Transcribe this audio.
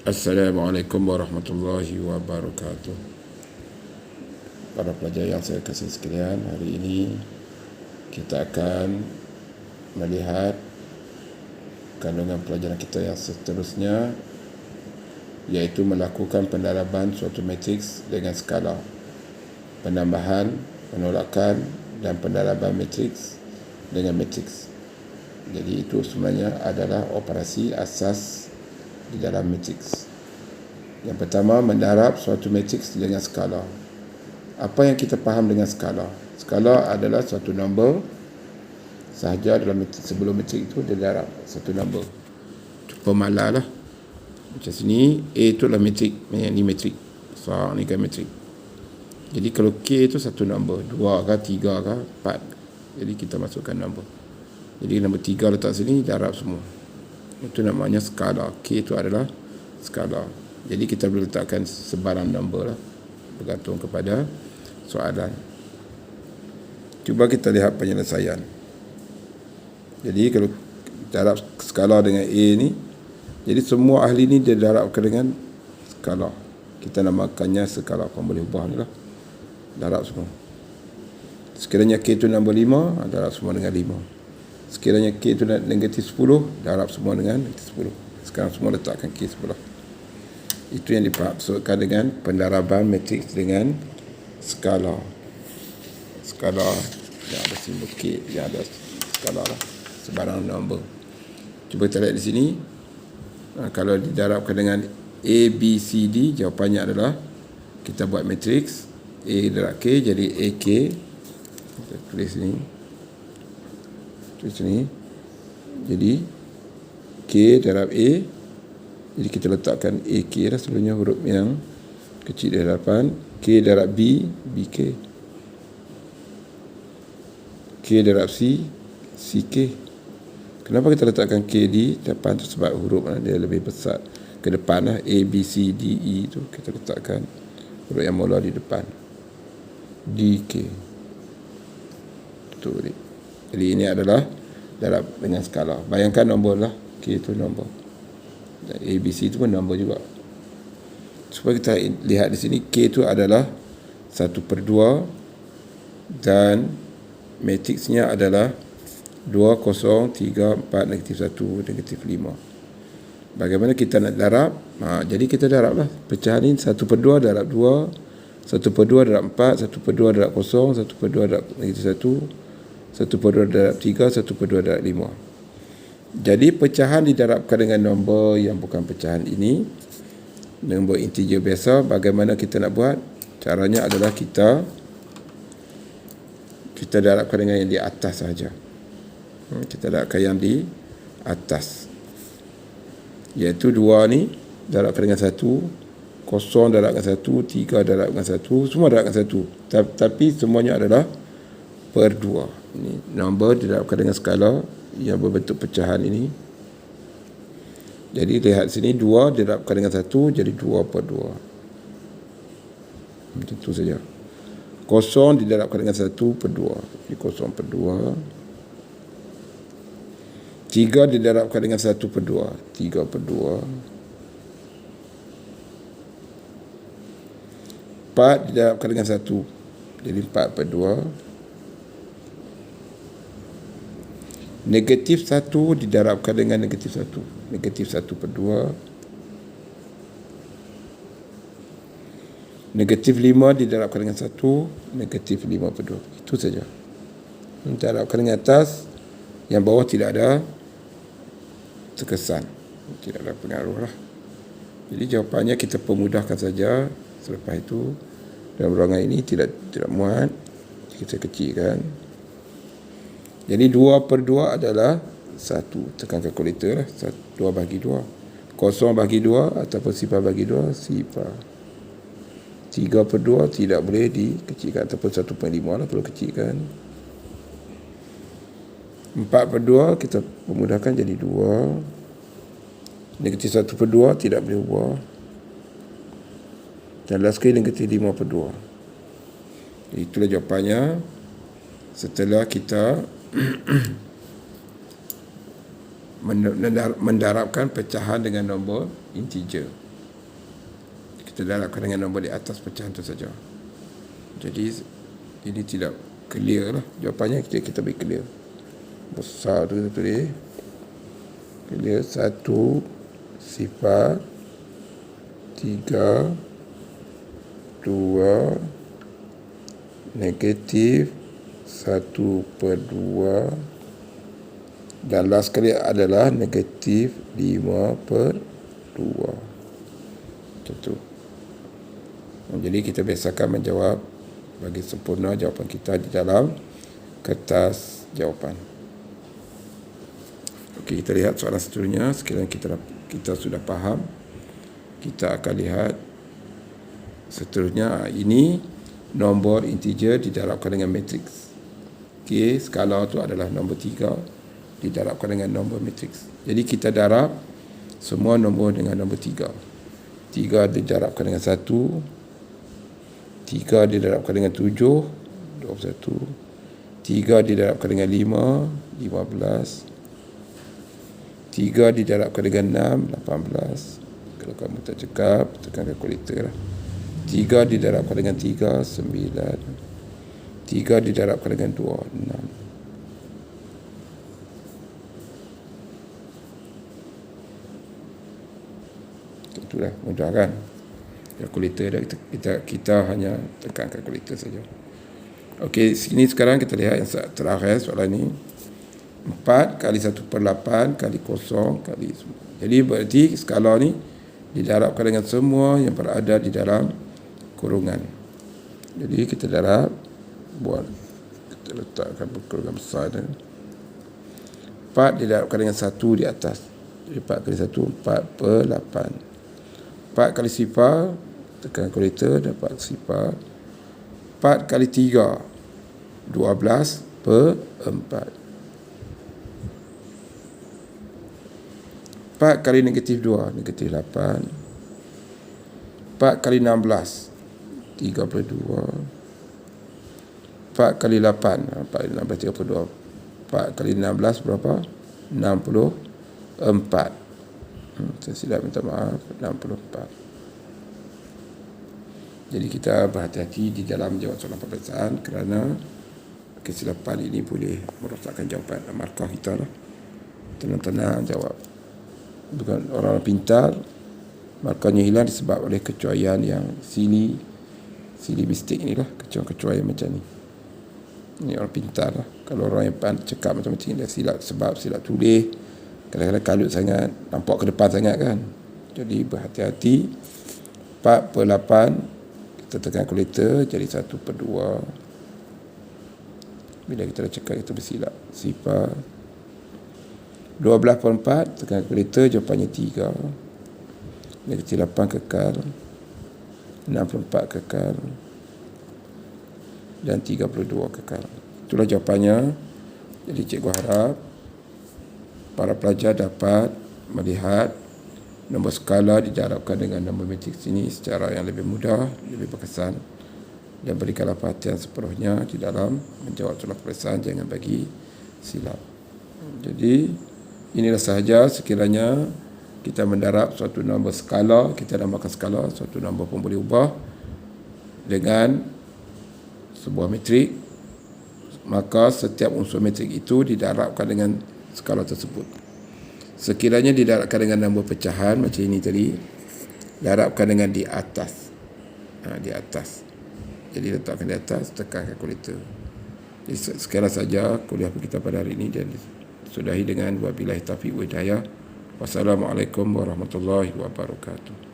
Assalamualaikum warahmatullahi wabarakatuh. Para pelajar yang saya kasih sekalian, hari ini kita akan melihat kandungan pelajaran kita yang seterusnya, iaitu melakukan pendaraban suatu matriks dengan skala, penambahan, penolakan dan pendaraban matriks dengan matriks. Jadi itu sebenarnya adalah operasi asas di dalam matriks. Yang pertama, mendarab suatu matriks dengan skala. Apa yang kita faham dengan skala? Skala adalah suatu nombor sahaja dalam matriks. Sebelum matriks itu dia darab satu nombor. Pemalah lah. Macam sini, A itu adalah matrik, ini matrik. So, ni kan matrik. Jadi kalau K itu satu nombor, 2 ke 3 ke 4. Jadi kita masukkan nombor. Jadi nombor 3 letak sini, darab semua. Itu namanya skala. K itu adalah skala. Jadi kita boleh letakkan sebarang nombor lah, bergantung kepada soalan. Cuba kita lihat penyelesaian. Jadi kalau darab skala dengan A ni, jadi semua ahli ni dia darabkan dengan skala. Kita namakannya skala. Kau boleh ubah ni lah. Darab semua. Sekiranya K itu nombor 5, darab semua dengan 5. Sekiranya K itu negatif 10, darab semua dengan negatif 10. Sekarang semua letakkan K sebelah. Itu yang dimaksudkan dengan pendaraban matriks dengan skala. Skala yang ada simbol K, yang ada skala lah, sebarang nombor. Cuba kita lihat di sini. Kalau didarabkan dengan A, B, C, D, jawapannya adalah kita buat matriks A darab K, jadi AK. Kita tulis sini. Jadi K darab A. Jadi kita letakkan AK lah sebelumnya, huruf yang kecil di hadapan. K darab B, BK. K darab C, CK. Kenapa kita letakkan K di depan tu? Sebab huruf dia lebih besar ke depan lah. A, B, C, D, E tu kita letakkan huruf yang mula di depan. DK. Betul. Jadi ini adalah darab dengan skala. Bayangkan nombor lah. K itu nombor. Dan A, B, C itu pun nombor juga. Supaya kita lihat di sini, K itu adalah 1/2 dan matriksnya adalah 2, 0, 3, 4, negatif 1, negatif 5. Bagaimana kita nak darab? Jadi kita darab lah. Pecahan ini 1/2 darab 2, 1/2 darab 4, 1/2 darab 0, 1/2 darab negatif 1, 1/2 darab 3, 1/2 darab 5. Jadi pecahan didarabkan dengan nombor yang bukan pecahan ini, nombor integer biasa. Bagaimana kita nak buat? Caranya adalah kita darabkan dengan yang di atas saja. Kita darabkan yang di atas, iaitu 2 ni darabkan dengan 1, 0 darabkan 1, 3 darabkan 1, semua darabkan 1. Tapi semuanya adalah per 2. Ini nombor didarabkan dengan skala yang berbentuk pecahan ini. Jadi lihat sini, 2 didarabkan dengan 1, jadi 2/2. Tentu saja. 0 didarabkan dengan 1/2, jadi 0/2. 3 didarabkan dengan 1/2, 3/2. 4 didarabkan dengan 1, jadi 4/2. Negatif 1 didarabkan dengan negatif 1, negatif 1/2. Negatif 5 didarabkan dengan 1, negatif 5/2. Itu saja. Didarabkan dengan atas, yang bawah tidak ada terkesan, tidak ada pengaruh lah. Jadi jawapannya kita pemudahkan saja. Selepas itu, dalam ruangan ini tidak muat, kita kecilkan. Jadi 2/2 adalah 1. Tekan kalkulator lah. 2 bagi 2. 0 bagi 2 ataupun sifar bagi 2, sifar. 3/2 tidak boleh dikecilkan, ataupun 1/5 lah kalau kecilkan. 4/2 kita pemudahkan jadi 2. Negatif 1/2 tidak boleh ubah. Dan last sekali negatif 5/2. Itulah jawapannya setelah kita mendarabkan pecahan dengan nombor integer. kita darabkan dengan nombor di atas pecahan itu saja. Jadi ini tidak clear lah jawapannya, kita beri clear. Besar tu tulis clear 1 sifar 3 2 negatif 1/2 dan last sekali adalah negatif 5/2. Macam tu. Jadi kita biasakan menjawab bagi sempurna jawapan kita di dalam kertas jawapan. Okey, kita lihat soalan seterusnya. Sekiranya kita sudah faham, kita akan lihat seterusnya. Ini nombor integer didarabkan dengan matriks. Okey, skala tu adalah nombor 3 didarabkan dengan nombor matriks. Jadi kita darab semua nombor dengan nombor 3. 3 didarabkan dengan 1, 3 didarabkan dengan 7, 21, 3 didarabkan dengan 5, 15, 3 didarabkan dengan 6, 18. Kalau kamu tak cakap, tekan kalkulator lah. 3 didarabkan dengan 3, 9. 3 didarabkan dengan 2, 6. Itulah, mudah kan? Kalkulator dah, kita hanya tekan kalkulator saja. Okey, sini sekarang kita lihat yang terakhir soalan ni. 4 kali 1/8 kali kosong kali semua. Jadi berarti skala ni didarabkan dengan semua yang berada di dalam kurungan. Jadi kita darab, kita letakkan kurungan besar ni. 4 didarabkan dengan 1 di atas. Jadi 4 kali 1, 4/8. 4 kali sifar, tekan kalkulator, dapat sifar. 4 kali 3, 12/4. 4 kali negatif 2, negatif 8. 4 kali 16, 32. 4 kali 8, 4 kali 16, 32. 4 kali 16 berapa? 64. Saya silap, minta maaf. 64. Jadi kita berhati-hati di dalam jawab soalan peperiksaan kerana kesilapan ini boleh merosakkan jawapan markah kita lah. Tenang-tenang jawab. Bukan orang pintar, markahnya hilang disebab oleh kecuaian yang silly mistake ni lah, kecuaian macam ni. Ini orang pintar lah. Kalau orang yang cakap macam ni, dia silap sebab silap tulis. Kadang-kadang kalut sangat, nampak ke depan sangat kan. Jadi berhati-hati. 4/8 kita tekan kalkulator jadi 1/2. Bila kita dah cakap, kita bersilap. Sifar 12/4 tekan kalkulator, jawapannya 3. Negatif 8 kekal, 64 kekal, dan 32 kekal. Itulah jawapannya. Jadi cikgu harap para pelajar dapat melihat nombor skala didarabkan dengan nombor matriks ini secara yang lebih mudah, lebih berkesan, dan berikanlah perhatian sepenuhnya di dalam menjawab soalan peperiksaan, jangan bagi silap. Jadi inilah sahaja. Sekiranya kita mendarab suatu nombor skala, kita namakan skala suatu nombor pun boleh ubah dengan sebuah matrik, maka setiap unsur matrik itu didarabkan dengan skala tersebut. Sekiranya didarabkan dengan nombor pecahan macam ini tadi, darabkan dengan di atas. Di atas. Jadi letakkan di atas, tekan kalkulator. Jadi sekian saja kuliah kita pada hari ini, dan sudahi dengan wabillahi taufiq wa hidayah. Wassalamualaikum warahmatullahi wabarakatuh.